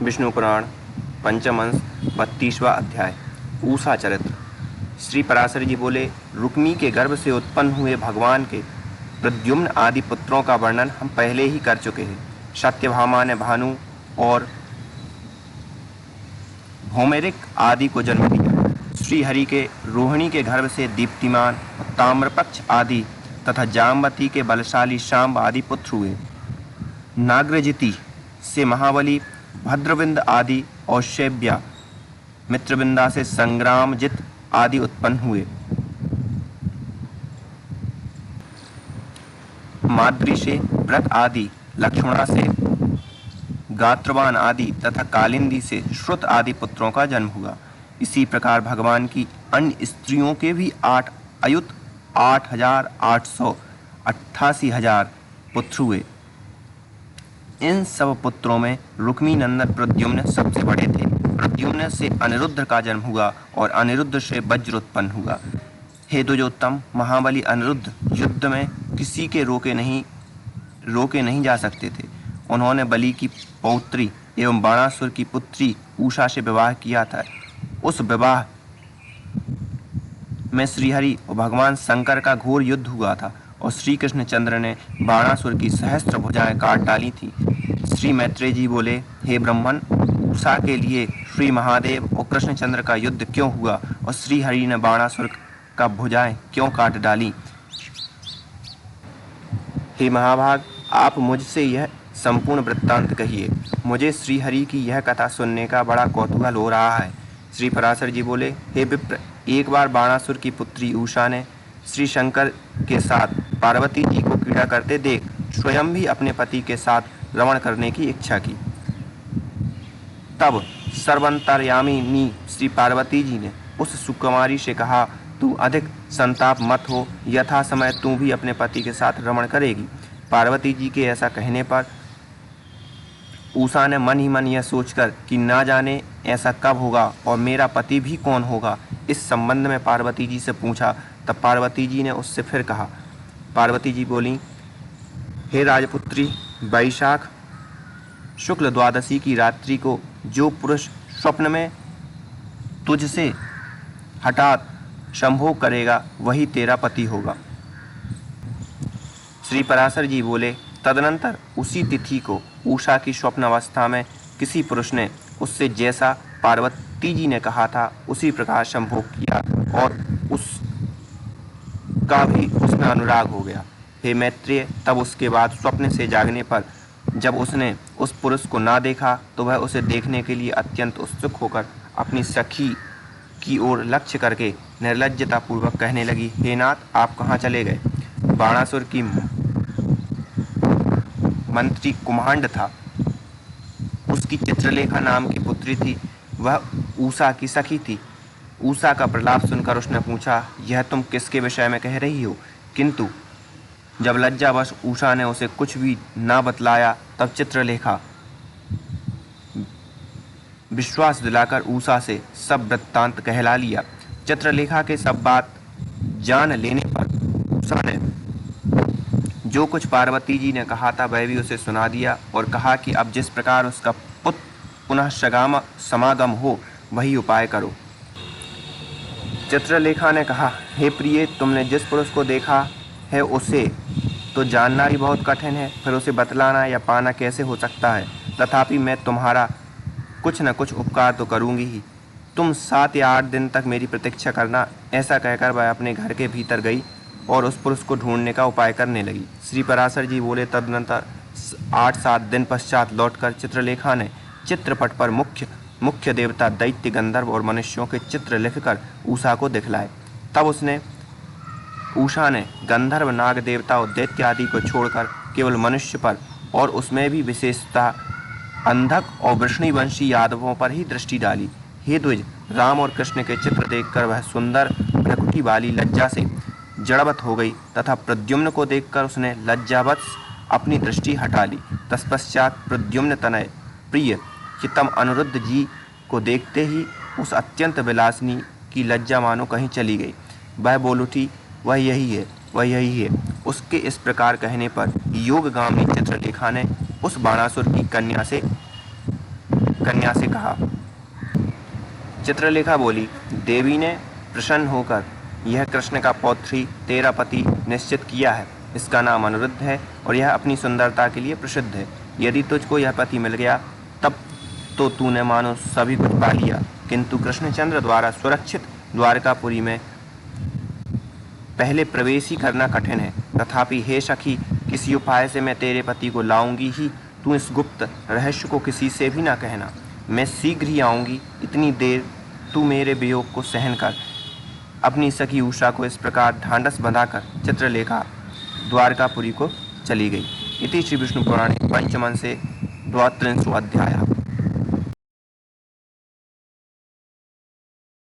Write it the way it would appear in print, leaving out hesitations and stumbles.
विष्णु पुराण पंचम अंश 32वां अध्याय। ऊषा चरित्र। श्री पराशर जी बोले, रुक्मी के गर्भ से उत्पन्न हुए भगवान के प्रद्युम्न आदि पुत्रों का वर्णन हम पहले ही कर चुके हैं। सत्यभामा ने भानु और भौमेरिक आदि को जन्म दिया। श्री हरि के रोहिणी के गर्भ से दीप्तिमान, ताम्रपक्ष आदि तथा जामवती के बलशाली शांब आदि पुत्र हुए। नाग्रजिति से महाबली भद्रविंद आदि और शैव्या, मित्रविंदा से संग्रामजित आदि उत्पन्न हुए। माद्री से व्रत आदि, लक्ष्मणा से गात्रवान आदि तथा कालिंदी से श्रुत आदि पुत्रों का जन्म हुआ। इसी प्रकार भगवान की अन्य स्त्रियों के भी 8,888,000 पुत्र हुए। इन सब पुत्रों में रुक्मी नंदन प्रद्युम्न सबसे बड़े थे। प्रद्युम्न से अनिरुद्ध का जन्म हुआ और अनिरुद्ध से वज्र उत्पन्न हुआ। हे द्विजोत्तम, महाबली अनिरुद्ध युद्ध में किसी के रोके नहीं जा सकते थे। उन्होंने बलि की पौत्री एवं बाणासुर की पुत्री उषा से विवाह किया था। उस विवाह में श्रीहरि और भगवान शंकर का घोर युद्ध हुआ था और श्री कृष्णचंद्र ने बाणासुर की सहस्त्र भुजाएं काट डाली थी। श्री मैत्रेय जी बोले, हे ब्रह्मन, उषा के लिए श्री महादेव और कृष्णचंद्र का युद्ध क्यों हुआ और श्री हरि ने बाणासुर का भुजाएं क्यों काट डाली? हे महाभाग, आप मुझसे यह संपूर्ण वृत्तांत कहिए। मुझे श्री हरि की यह कथा सुनने का बड़ा कौतूहल हो रहा है। श्री पराशर जी बोले, हे विप्र, एक बार बाणासुर की पुत्री उषा ने श्री शंकर के साथ पार्वती जी को क्रीड़ा करते देख स्वयं भी अपने पति के साथ रमण करने की इच्छा की। तब सर्वंतर्यामिनी श्री पार्वती जी ने उस सुकुमारी से कहा, तू अधिक संताप मत हो, यथा समय तू भी अपने पति के साथ रमण करेगी। पार्वती जी के ऐसा कहने पर उषा ने मन ही मन यह सोचकर कि ना जाने ऐसा कब होगा और मेरा पति भी कौन होगा, इस संबंध में पार्वती जी से पूछा। तब पार्वती जी ने उससे फिर कहा। पार्वती जी बोली, हे राजपुत्री, वैशाख शुक्ल द्वादशी की रात्रि को जो पुरुष स्वप्न में तुझसे हठात संभोग करेगा वही तेरा पति होगा। श्री पराशर जी बोले, तदनंतर उसी तिथि को उषा की स्वप्न अवस्था में किसी पुरुष ने उससे जैसा पार्वती जी ने कहा था उसी प्रकार संभोग किया और उसका भी उसमें अनुराग हो गया। हे मैत्रेय, तब उसके बाद स्वप्न से जागने पर जब उसने उस पुरुष को ना देखा तो वह उसे देखने के लिए अत्यंत उत्सुक होकर अपनी सखी की ओर लक्ष्य करके निर्लज्जता पूर्वक कहने लगी, हे नाथ, आप कहाँ चले गए? बाणासुर की मंत्री कुम्हांड था, उसकी चित्रलेखा नाम की पुत्री थी, वह उषा की सखी थी। उषा का प्रलाप सुनकर उसने पूछा, यह तुम किसके विषय में कह रही हो? किंतु जब लज्जावश उषा ने उसे कुछ भी ना बतलाया तब चित्रलेखा विश्वास दिलाकर उषा से सब वृत्तांत कहला लिया। चित्रलेखा के सब बात जान लेने पर उषा ने जो कुछ पार्वती जी ने कहा था वह भी उसे सुना दिया और कहा कि अब जिस प्रकार उसका पुत्र पुनः समागम हो वही उपाय करो। चित्रलेखा ने कहा, हे प्रिय, तुमने जिस पुरुष को देखा है उसे तो जानना ही बहुत कठिन है, फिर उसे बतलाना या पाना कैसे हो सकता है? तथापि मैं तुम्हारा कुछ न कुछ उपकार तो करूँगी ही। तुम 7 या 8 दिन तक मेरी प्रतीक्षा करना। ऐसा कहकर वह अपने घर के भीतर गई और उस पुरुष को ढूंढने का उपाय करने लगी। श्री पराशर जी बोले, तदनंतर 8-7 दिन पश्चात लौटकर चित्रलेखा ने चित्रपट पर मुख्य देवता, दैत्य, गंधर्व और मनुष्यों के चित्र लिखकर उषा को दिखलाए। तब उषा ने गंधर्व, नाग देवता और दैत्य आदि को छोड़कर केवल मनुष्य पर और उसमें भी विशेषतः अंधक और वृष्णिवंशी यादवों पर ही दृष्टि डाली। हे द्विज, राम और कृष्ण के चित्र देखकर वह सुंदर भ्रकुटी वाली लज्जा से जड़वत हो गई तथा प्रद्युम्न को देखकर उसने लज्जावश अपनी दृष्टि हटा ली। तत्पश्चात प्रद्युम्न तनय प्रिय चित्तम अनिरुद्ध जी को देखते ही उस अत्यंत विलासिनी की लज्जा मानो कहीं चली गई। वह बोल उठी, वह यही है। उसके इस प्रकार कहने पर योगगामिनी चित्रलेखा ने उस बाणासुर की कन्या से कन्या से कहा। चित्रलेखा बोली, देवी ने प्रसन्न होकर, यह कृष्ण का पौत्र ही तेरा पति निश्चित किया है। इसका नाम अनिरुद्ध है और यह अपनी सुंदरता के लिए प्रसिद्ध है। यदि तुझको यह पति मिल गया तब तो तूने मानो सभी कुछ पा लिया, किंतु कृष्णचंद्र द्वारा सुरक्षित द्वारकापुरी में पहले प्रवेश ही करना कठिन है। तथापि हे सखी, किसी उपाय से मैं तेरे पति को लाऊंगी ही। तू इस गुप्त रहस्य को किसी से भी ना कहना। मैं शीघ्र ही आऊँगी। इतनी देर तू मेरे वियोग को सहन कर। अपनी सखी उषा को इस प्रकार ढांढस बंधाकर चित्रलेखा द्वारकापुरी को चली गई। इति श्री विष्णु पुराणे पंचमंसे 32 अध्याय।